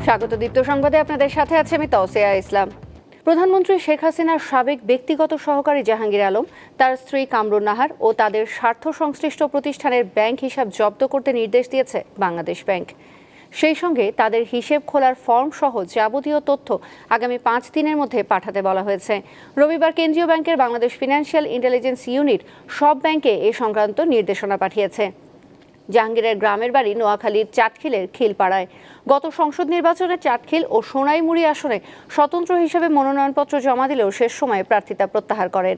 স্বাগত দীপ্ত সংবাদে আপনাদের সাথে আছে আমি তৌসিয়া ইসলাম। প্রধানমন্ত্রী শেখ হাসিনার সাবেক ব্যক্তিগত সহকারী জাহাঙ্গীর আলম, তার স্ত্রী কামরুন নাহার ও তাদের স্বার্থ সংশ্লিষ্ট প্রতিষ্ঠানের ব্যাংক হিসাব জব্দ করতে নির্দেশ দিয়েছে বাংলাদেশ ব্যাংক। সেই সঙ্গে তাদের হিসেব খোলার ফর্ম সহ যাবতীয় তথ্য আগামী 5 দিনের মধ্যে পাঠাতে বলা হয়েছে। রবিবার কেন্দ্রীয় ব্যাংকের বাংলাদেশ ফিনান্সিয়াল ইন্টেলিজেন্স ইউনিট সব ব্যাংকে এ সংক্রান্ত নির্দেশনা পাঠিয়েছে। জাহাঙ্গীরের গ্রামের বাড়ি নোয়াখালীর চাটখিলের খিলপাড়ায়। গত সংসদ নির্বাচনে চাটখিল ও সোনাইমুড়ি আসনে স্বতন্ত্র হিসেবে মনোনয়নপত্র জমা দিলেও শেষ সময়ে প্রার্থিতা প্রত্যাহার করেন।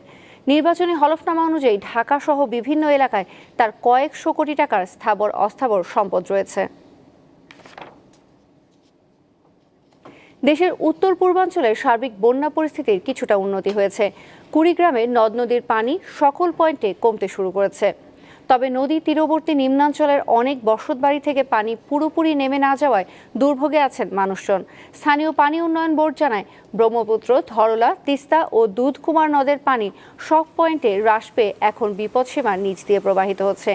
নির্বাচনী হলফনামা অনুযায়ী ঢাকা সহ বিভিন্ন এলাকায় তার কয়েকশো কোটি টাকার স্থাবর অস্থাবর সম্পদ রয়েছে। দেশের উত্তর পূর্বাঞ্চলের সার্বিক বন্যা পরিস্থিতির কিছুটা উন্নতি হয়েছে। কুড়িগ্রামে নদ নদীর পানি সকল পয়েন্টে কমতে শুরু করেছে। তবে নদী তীরবর্তী নিম্নাঞ্চলের অনেক বসতবাড়ি থেকে পানি পুরোপুরি নেমে না যাওয়ায় দুর্ভোগে আছেন মানুষজন। স্থানীয় পানি উন্নয়ন বোর্ড জানায়, ব্রহ্মপুত্র, ধরলা, তিস্তা ও দুধকুমার নদের পানি সব পয়েন্টে হ্রাস পেয়ে এখন বিপদসীমার নিচ দিয়ে প্রবাহিত হচ্ছে।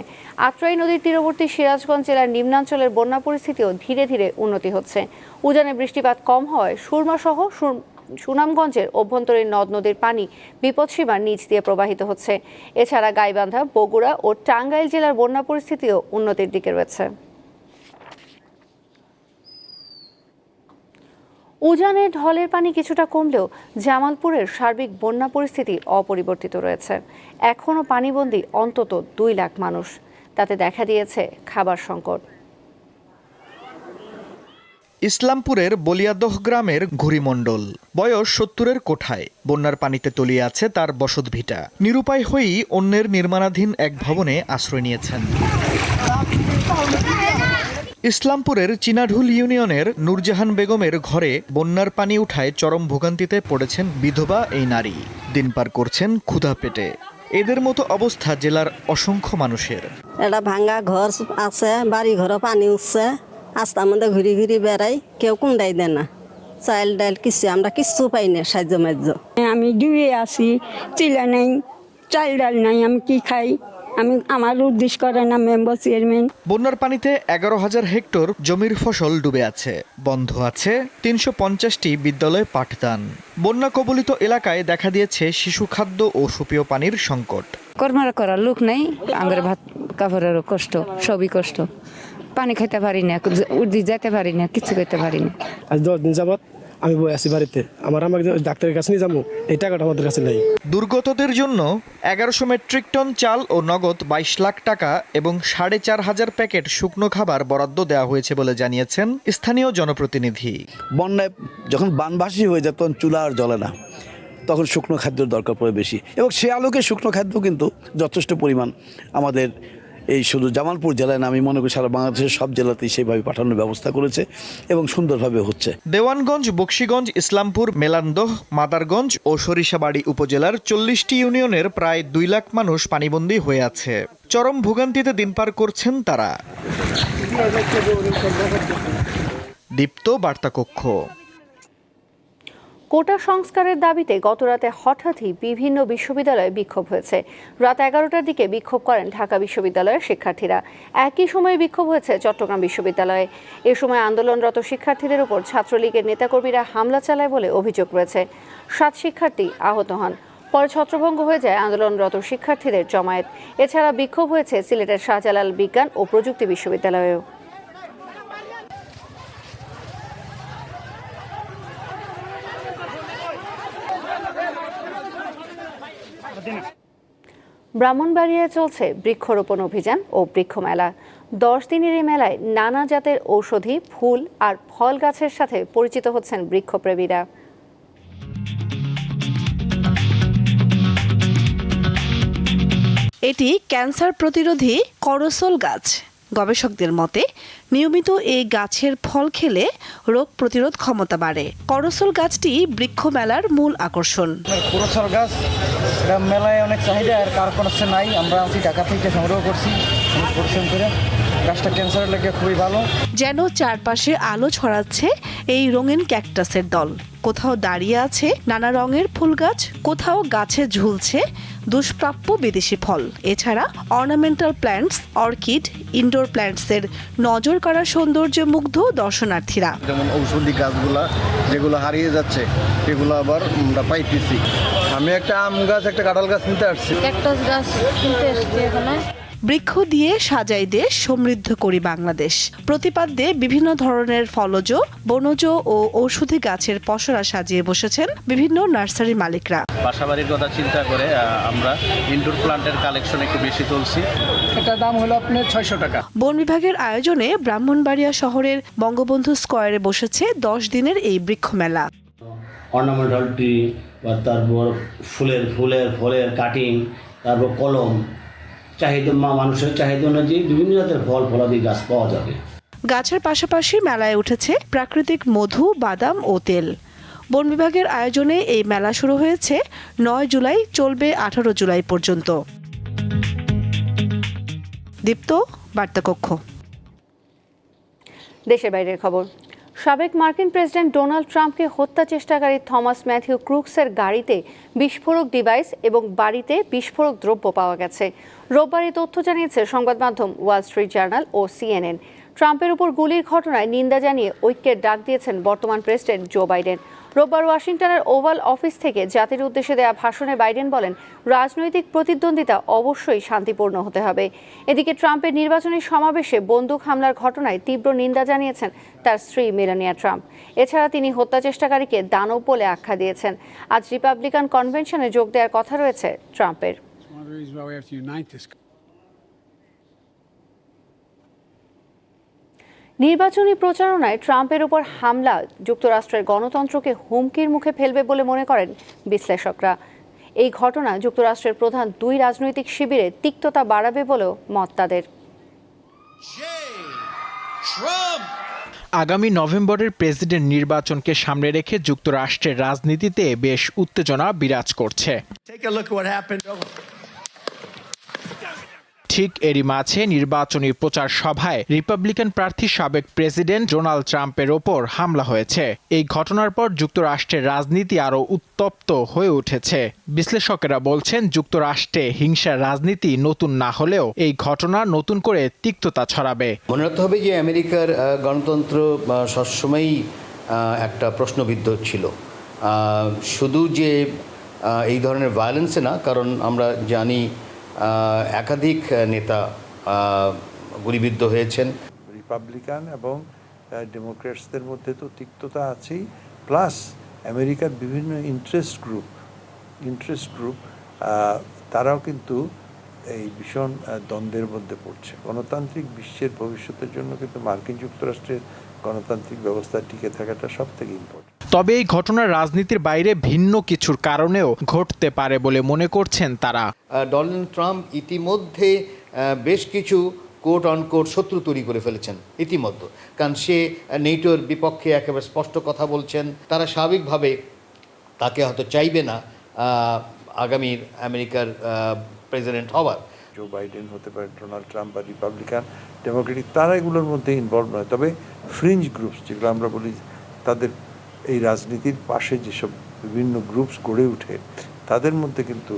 আত্রাই নদীর তীরবর্তী সিরাজগঞ্জ জেলার নিম্নাঞ্চলের বন্যা পরিস্থিতিও ধীরে ধীরে উন্নতি হচ্ছে। উজানে বৃষ্টিপাত কম হওয়ায় সুরমা-সহ সুনামগঞ্জের অভ্যন্তরীণ নদ নদীর পানি বিপদসীমার নিচ দিয়ে প্রবাহিত হচ্ছে। এছাড়া গাইবান্ধা, বগুড়া ও টাঙ্গাইল জেলার বন্যা পরিস্থিতিও উন্নতির দিকে রয়েছে। উজানের ঢলের পানি কিছুটা কমলেও জামালপুরের সার্বিক বন্যা পরিস্থিতি অপরিবর্তিত রয়েছে। এখনও পানিবন্দী অন্তত 2 লাখ মানুষ। তাতে দেখা দিয়েছে খাবার সংকট। ইসলামপুরের বলিয়াদহ গ্রামের ঘুরিমণ্ডল, বয়স 70-এর কোঠায়। বন্যার পানিতে তলিয়ে আছে তার বসতভিটা। নিরুপায় হয়েই অন্যের নির্মাণাধীন এক ভবনে আশ্রয় নিয়েছেন। ইসলামপুরের চিনাঢুল ইউনিয়নের নূরজাহান বেগমের ঘরে বন্যার পানি উঠায় চরম ভোগান্তিতে পড়েছেন বিধবা এই নারী। দিন পার করছেন ক্ষুধা পেটে। এদের মতো অবস্থা জেলার অসংখ্য মানুষের। একটা ভাঙ্গা ঘর আছে, বাড়ি ঘরও পানি উঠছে। আস্তার মধ্যে ঘুরি ঘুরি বেড়াই, কেউ কোনটাই দেয় না। চাইল ডাইল কিছু আমরা কিচ্ছু পাই না সাহায্য মাহ্য। আমি ডুবে আছি, চিলা নেই, চাল ডাল নাই, আমি কি খাই? আমার উদ্দেশ্য করে না মেম্বার চেয়ারম্যান। বন্যার পানিতে 11,000 হেক্টর জমির ফসল ডুবে আছে। বন্ধ আছে 350টি বিদ্যালয় পাঠদান। বন্যা কবলিত এলাকায় দেখা দিয়েছে শিশু খাদ্য ও সুপেয় পানির সংকট। কর্মার করার লোক নেই, আমাদের ভাত কাপড়েরও কষ্ট, সবই কষ্ট। পানি খাইতে পারি না, উর্দি যেতে পারি না, কিছু খেতে পারি না। আজ 10 দিন যাবত আমি বই আছি বাড়িতে। আমাকে ডাক্তারের কাছে নিয়ে যাবো, এই টাকাটা আমাদের কাছে নেই। দুর্গতদের জন্য 1100 মেট্রিক টন চাল ও নগদ 22 লাখ টাকা এবং 4,500 প্যাকেট শুকনো খাবার বরাদ্দ দেওয়া হয়েছে বলে জানিয়েছেন স্থানীয় জনপ্রতিনিধি। বন্যায় যখন বানভাসী হয়ে যায় তখন চুলা আর জ্বলে না, তখন শুকনো খাদ্যের দরকার পড়ে বেশি। এবং সে আলোকে শুকনো খাদ্য কিন্তু যথেষ্ট পরিমাণ আমাদের এই শুধু জামালপুর জেলায় না, আমি মনে করি সারা বাংলাদেশের সব জেলাতেই সেইভাবে পাঠানোর ব্যবস্থা করেছে এবং সুন্দরভাবে হচ্ছে। দেওয়ানগঞ্জ, বকশীগঞ্জ, ইসলামপুর, মেলান্দহ, মাদারগঞ্জ ও সরিষাবাড়ি উপজেলার 40টি ইউনিয়নের প্রায় 2 লাখ মানুষ পানিবন্দী হয়ে আছে। চরম ভোগান্তিতে দিন পার করছেন তারা। দীপ্ত বার্তা কক্ষ। কোটা সংস্কারের দাবিতে গতরাতে হঠাৎই বিভিন্ন বিশ্ববিদ্যালয়ে বিক্ষোভ হয়েছে। রাত 11টার দিকে বিক্ষোভ করেন ঢাকা বিশ্ববিদ্যালয়ের শিক্ষার্থীরা। একই সময়ে বিক্ষোভ হয়েছে চট্টগ্রাম বিশ্ববিদ্যালয়ে। এ সময় আন্দোলনরত শিক্ষার্থীদের উপর ছাত্রলীগের নেতাকর্মীরা হামলা চালায় বলে অভিযোগ রয়েছে। 7 শিক্ষার্থী আহত হন। পরে ছত্রভঙ্গ হয়ে যায় আন্দোলনরত শিক্ষার্থীদের জমায়েত। এছাড়া বিক্ষোভ হয়েছে সিলেটের শাহজালাল বিজ্ঞান ও প্রযুক্তি বিশ্ববিদ্যালয়েও। ব্রাহ্মণবাড়িয়ায় চলছে বৃক্ষরোপণ অভিযান ও বৃক্ষ মেলা। 10 দিনের এই মেলায় নানা জাতের ঔষধি, ফুল আর ফল গাছের সাথে পরিচিত হচ্ছেন বৃক্ষপ্রেমীরা। এটি ক্যান্সার প্রতিরোধী করসল গাছ। গবেষকদের মতে নিয়মিত এই গাছের ফল খেলে রোগ প্রতিরোধ ক্ষমতা বাড়ে। করসল গাছটি বৃক্ষ মেলার মূল আকর্ষণ। করসল গাছ মেলায় অনেক চাহিদা, আর কার কোনো নাই। আমরা ঢাকা থেকে সংগ্রহ করছি পরিশ্রম করে। গাছটা ক্যান্সারের লেগে খুবই ভালো। যেন চারপাশে আলো ছড়াচ্ছে এই রঙিন ক্যাকটাসের দল। কোথাও দাঁড়িয়ে আছে নানা রঙের ফুল গাছ, কোথাও গাছে ঝুলছে দুষ্প্রাপ্য বিদেশি ফল। এছাড়া অর্নামেন্টাল প্ল্যান্টস, অর্কিড, ইনডোর প্ল্যান্টসের নজর কাড়া সৌন্দর্যে মুগ্ধ দর্শনার্থীরা। যেমন ঔষধি গাছগুলা যেগুলো হারিয়ে যাচ্ছে সেগুলো আবার আমরা পাইতেছি। আমি একটা আম গাছ, একটা কাঁঠাল গাছ নিতে আসছি। ক্যাকটাস গাছ কিনতে এসেছি এখানে। বৃক্ষ দিয়ে সাজাই দেশ, সমৃদ্ধ করি বাংলাদেশ প্রতিপাদ্যে বিভিন্ন ধরনের ফলজ, বনজ ও ঔষধি গাছের পসরা সাজিয়ে বসেছেন বিভিন্ন নার্সারি মালিকরা। বাসাবাড়ির কথা চিন্তা করে আমরা ইনডোর প্লান্টের কালেকশন একটু বেশি তুলছি। এটার দাম হলো আপনার 600 টাকা। বন বিভাগের আয়োজনে ব্রাহ্মণবাড়িয়া শহরের বঙ্গবন্ধু স্কয়ারে বসেছে 10 দিনের এই বৃক্ষ মেলা। অর্নামেন্টাল ট্রি বা তারপর ফলের কাটিং, তারপর কলম, মানুষের চাহিদা অনুযায়ী বিভিন্ন জাতের ফলাদি গাছ পাওয়া যাবে। গাছের পাশাপাশি মেলায় উঠেছে প্রাকৃতিক মধু, বাদাম ও তেল। বন বিভাগের আয়োজনে এই মেলা শুরু হয়েছে 9 জুলাই, চলবে 18 জুলাই পর্যন্ত। দীপ্ত, বার্তাকক্ষ। দেশের বাইরের খবর। সাবেক মার্কিন প্রেসিডেন্ট ডোনাল্ড ট্রাম্পকে হত্যা চেষ্টাকারী থমাস ম্যাথিউ ক্রুকসের গাড়িতে বিস্ফোরক ডিভাইস এবং বাড়িতে বিস্ফোরক দ্রব্য পাওয়া গেছে। রোববার এই তথ্য জানিয়েছে সংবাদ মাধ্যম ওয়াল স্ট্রিট জার্নাল ও CNN। ট্রাম্পের উপর গুলির ঘটনায় নিন্দা জানিয়ে ঐক্যের ডাক দিয়েছেন বর্তমান প্রেসিডেন্ট জো বাইডেন। রোববার ওয়াশিংটনের ওভাল অফিস থেকে জাতির উদ্দেশ্যে দেয়া ভাষণে বাইডেন বলেন, রাজনৈতিক প্রতিদ্বন্দ্বিতা অবশ্যই শান্তিপূর্ণ হতে হবে। এদিকে ট্রাম্পের নির্বাচনী সমাবেশে বন্দুক হামলার ঘটনায় তীব্র নিন্দা জানিয়েছেন তার স্ত্রী মেলানিয়া ট্রাম্প। এছাড়া তিনি হত্যা চেষ্টাকারীকে দানব বলে আখ্যা দিয়েছেন। আজ রিপাবলিকান কনভেনশনে যোগ দেওয়ার কথা রয়েছে ট্রাম্পের। নির্বাচনী প্রচারণায় ট্রাম্পের উপর হামলা যুক্তরাষ্ট্রের গণতন্ত্রকে হুমকির মুখে ফেলবে বলে মনে করেন বিশ্লেষকরা। এই ঘটনা যুক্তরাষ্ট্রের প্রধান 2 রাজনৈতিক শিবিরে তিক্ততা বাড়াবে বলেও মত তাদের। আগামী নভেম্বরের প্রেসিডেন্ট নির্বাচনকে সামনে রেখে যুক্তরাষ্ট্রের রাজনীতিতে বেশ উত্তেজনা বিরাজ করছে। ঠিক এরই মাঝে নির্বাচনী প্রচার সভায় রিপাবলিকান প্রার্থী সাবেক প্রেসিডেন্ট ডোনাল্ড ট্রাম্পের ওপর হামলা হয়েছে। এই ঘটনার পর যুক্তরাষ্ট্রের রাজনীতি আরও উত্তপ্ত হয়ে উঠেছে। বিশ্লেষকেরা বলছেন, যুক্তরাষ্ট্রে হিংসার রাজনীতি নতুন না হলেও এই ঘটনা নতুন করে তিক্ততা ছড়াবে। মনে রাখতে হবে যে আমেরিকার গণতন্ত্র সবসময়ই একটা প্রশ্নবিদ্ধ ছিল, শুধু যে এই ধরনের ভায়োলেন্সে না, কারণ আমরা জানি একাধিক নেতা গুলিবিদ্ধ হয়েছেন। রিপাবলিকান এবং ডেমোক্র্যাটসদের মধ্যে তো তিক্ততা আছেই, প্লাস আমেরিকার বিভিন্ন ইন্টারেস্ট গ্রুপ তারাও কিন্তু এই ভীষণ দ্বন্দ্বের মধ্যে পড়ছে। গণতান্ত্রিক বিশ্বের ভবিষ্যতের জন্য কিন্তু মার্কিন যুক্তরাষ্ট্রের গণতান্ত্রিক ব্যবস্থা টিকে থাকাটা সব থেকে ইম্পর্টেন্ট। তবে এই ঘটনা রাজনীতির বাইরে ভিন্ন কিছুর কারণেও ঘটতে পারে বলে মনে করছেন তারা। ডোনাল্ড ট্রাম্প ইতিমধ্যে বেশ কিছু কোট অন কোট শত্রু তৈরি করে ফেলেছেন ইতিমধ্যে, কারণ সে নেটোর বিপক্ষে একেবারে স্পষ্ট কথা বলছেন। তারা স্বাভাবিকভাবে তাকে হয়তো চাইবে না আগামীর আমেরিকার প্রেসিডেন্ট হওয়ার। জো বাইডেন হতে পারে, ডোনাল্ড ট্রাম্প বা রিপাবলিকান ডেমোক্রেটিক, তারা এগুলোর মধ্যে ইনভলভ নয়। তবে ফ্রিঞ্জ গ্রুপস যেগুলো আমরা বলি, তাদের এই রাজনীতির পাশে যেসব বিভিন্ন গ্রুপস গড়ে ওঠে, তাদের মধ্যে কিন্তু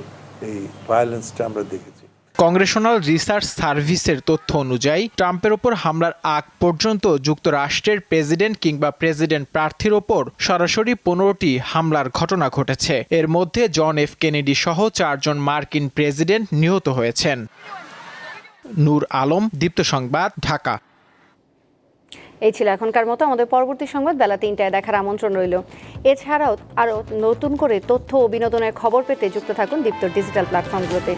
এই ভায়োলেন্সটা আমরা দেখেছি। কংগ্রেশনাল রিসার্চ সার্ভিসের তথ্য অনুযায়ী ট্রাম্পের ওপর হামলার আগ পর্যন্ত যুক্তরাষ্ট্রের প্রেসিডেন্ট কিংবা প্রেসিডেন্ট প্রার্থীর ওপর সরাসরি 15টি হামলার ঘটনা ঘটেছে। এর মধ্যে জন এফ কেনেডি সহ 4 জন মার্কিন প্রেসিডেন্ট নিহত হয়েছেন। নূর আলম, দীপ্ত সংবাদ, ঢাকা। এই ছিল এখনকার মতো। আমাদের পরবর্তী সংবাদ বেলা 3টায় দেখার আমন্ত্রণ রইল। এছাড়াও আরও নতুন করে তথ্য ও বিনোদনের খবর পেতে যুক্ত থাকুন দীপ্ত ডিজিটাল প্ল্যাটফর্মগুলোতে।